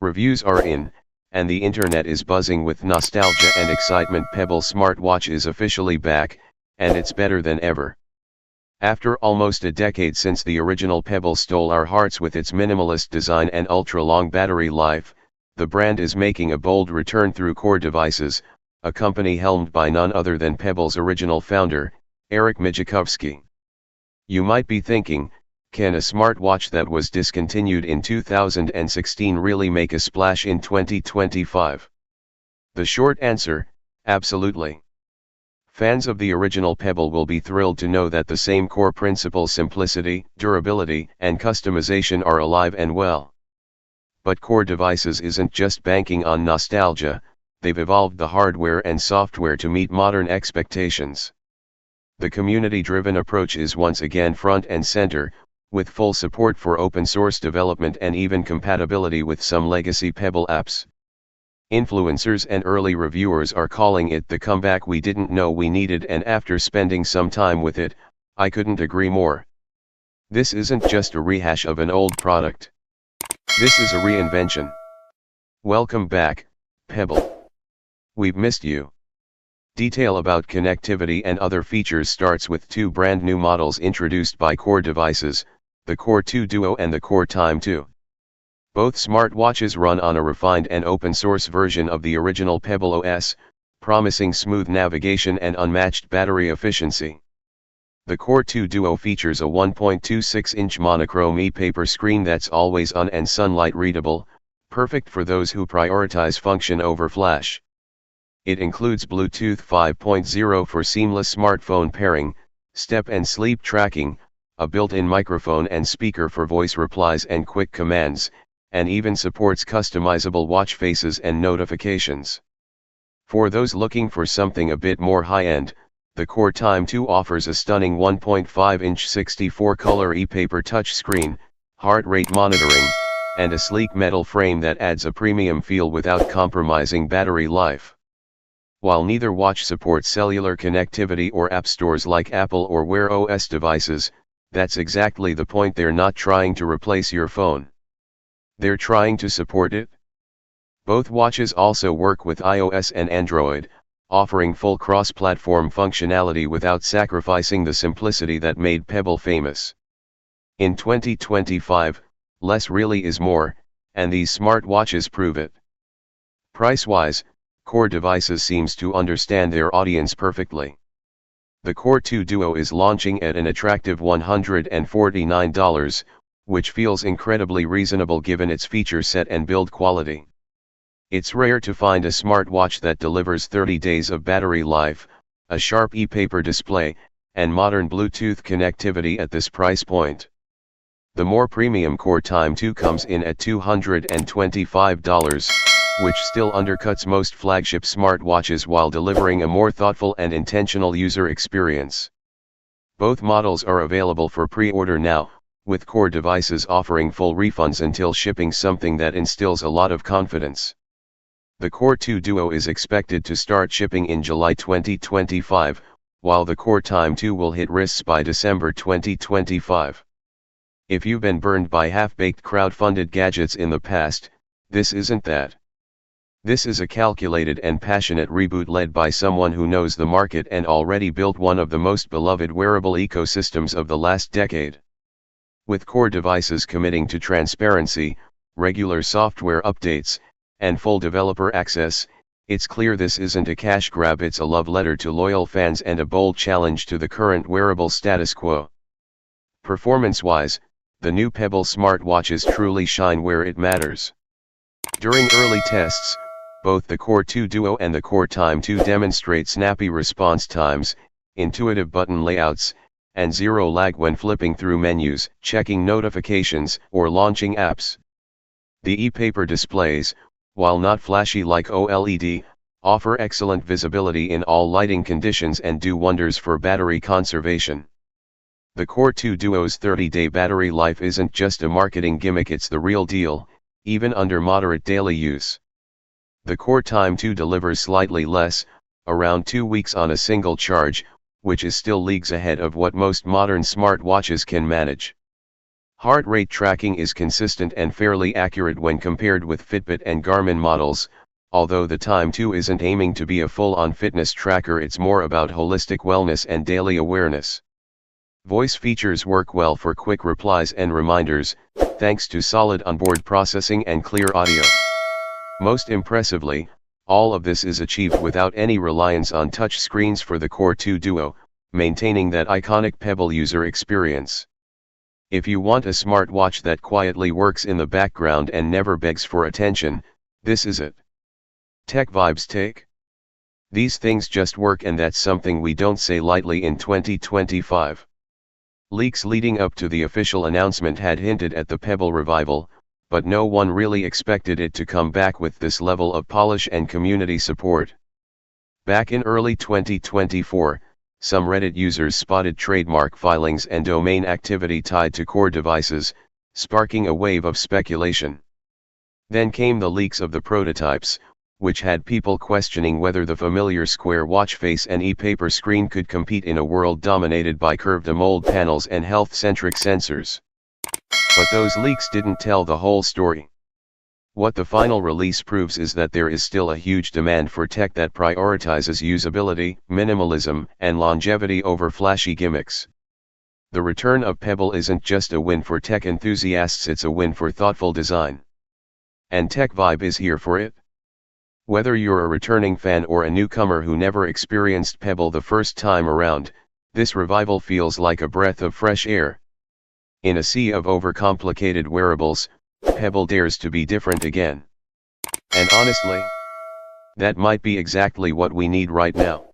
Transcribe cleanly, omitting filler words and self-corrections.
Reviews are in, and the internet is buzzing with nostalgia and excitement. Pebble Smartwatch is officially back, and it's better than ever. After almost a decade since the original Pebble stole our hearts with its minimalist design and ultra-long battery life, the brand is making a bold return through Core Devices, a company helmed by none other than Pebble's original founder, Eric Mijakovsky. You might be thinking, can a smartwatch that was discontinued in 2016 really make a splash in 2025? The short answer, absolutely. Fans of the original Pebble will be thrilled to know that the same core principles, simplicity, durability, and customization are alive and well. But Core Devices isn't just banking on nostalgia, they've evolved the hardware and software to meet modern expectations. The community-driven approach is once again front and center, with full support for open-source development and even compatibility with some legacy Pebble apps. Influencers and early reviewers are calling it the comeback we didn't know we needed, and after spending some time with it, I couldn't agree more. This isn't just a rehash of an old product. This is a reinvention. Welcome back, Pebble. We've missed you. Detail about connectivity and other features starts with two brand new models introduced by Core Devices, the Core 2 Duo and the Core Time 2. Both smartwatches run on a refined and open-source version of the original Pebble OS, promising smooth navigation and unmatched battery efficiency. The Core 2 Duo features a 1.26-inch monochrome e-paper screen that's always on and sunlight readable, perfect for those who prioritize function over flash. It includes Bluetooth 5.0 for seamless smartphone pairing, step and sleep tracking, a built-in microphone and speaker for voice replies and quick commands, and even supports customizable watch faces and notifications. For those looking for something a bit more high-end, the Core Time 2 offers a stunning 1.5-inch 64-color e-paper touchscreen, heart rate monitoring, and a sleek metal frame that adds a premium feel without compromising battery life. While neither watch supports cellular connectivity or app stores like Apple or Wear OS devices, that's exactly the point. They're not trying to replace your phone. They're trying to support it. Both watches also work with iOS and Android, offering full cross-platform functionality without sacrificing the simplicity that made Pebble famous. In 2025, less really is more, and these smartwatches prove it. Price-wise, Core Devices seems to understand their audience perfectly. The Core 2 Duo is launching at an attractive $149, which feels incredibly reasonable given its feature set and build quality. It's rare to find a smartwatch that delivers 30 days of battery life, a sharp e-paper display, and modern Bluetooth connectivity at this price point. The more premium Core Time 2 comes in at $225, which still undercuts most flagship smartwatches while delivering a more thoughtful and intentional user experience. Both models are available for pre-order now, with Core Devices offering full refunds until shipping, something that instills a lot of confidence. The Core 2 Duo is expected to start shipping in July 2025, while the Core Time 2 will hit wrists by December 2025. If you've been burned by half-baked crowd-funded gadgets in the past, this isn't that. This is a calculated and passionate reboot led by someone who knows the market and already built one of the most beloved wearable ecosystems of the last decade. With Core Devices committing to transparency, regular software updates, and full developer access, it's clear this isn't a cash grab. It's a love letter to loyal fans and a bold challenge to the current wearable status quo. Performance-wise, the new Pebble smartwatches truly shine where it matters. During early tests, both the Core 2 Duo and the Core Time 2 demonstrate snappy response times, intuitive button layouts, and zero lag when flipping through menus, checking notifications, or launching apps. The e-paper displays, while not flashy like OLED, offer excellent visibility in all lighting conditions and do wonders for battery conservation. The Core 2 Duo's 30-day battery life isn't just a marketing gimmick, it's the real deal, even under moderate daily use. The Core Time 2 delivers slightly less, around 2 weeks on a single charge, which is still leagues ahead of what most modern smartwatches can manage. Heart rate tracking is consistent and fairly accurate when compared with Fitbit and Garmin models, although the Time 2 isn't aiming to be a full-on fitness tracker, it's more about holistic wellness and daily awareness. Voice features work well for quick replies and reminders, thanks to solid onboard processing and clear audio. Most impressively, all of this is achieved without any reliance on touch screens for the Core 2 Duo, maintaining that iconic Pebble user experience. If you want a smartwatch that quietly works in the background and never begs for attention, this is it. Tech Vibes take. These things just work, and that's something we don't say lightly in 2025. Leaks leading up to the official announcement had hinted at the Pebble revival, but no one really expected it to come back with this level of polish and community support. Back in early 2024, some Reddit users spotted trademark filings and domain activity tied to Core devices, sparking a wave of speculation. Then came the leaks of the prototypes, which had people questioning whether the familiar square watch face and e-paper screen could compete in a world dominated by curved AMOLED panels and health-centric sensors. But those leaks didn't tell the whole story. What the final release proves is that there is still a huge demand for tech that prioritizes usability, minimalism, and longevity over flashy gimmicks. The return of Pebble isn't just a win for tech enthusiasts, it's a win for thoughtful design. And Tech Vibe is here for it. Whether you're a returning fan or a newcomer who never experienced Pebble the first time around, this revival feels like a breath of fresh air. In a sea of overcomplicated wearables, Pebble dares to be different again. And honestly, that might be exactly what we need right now.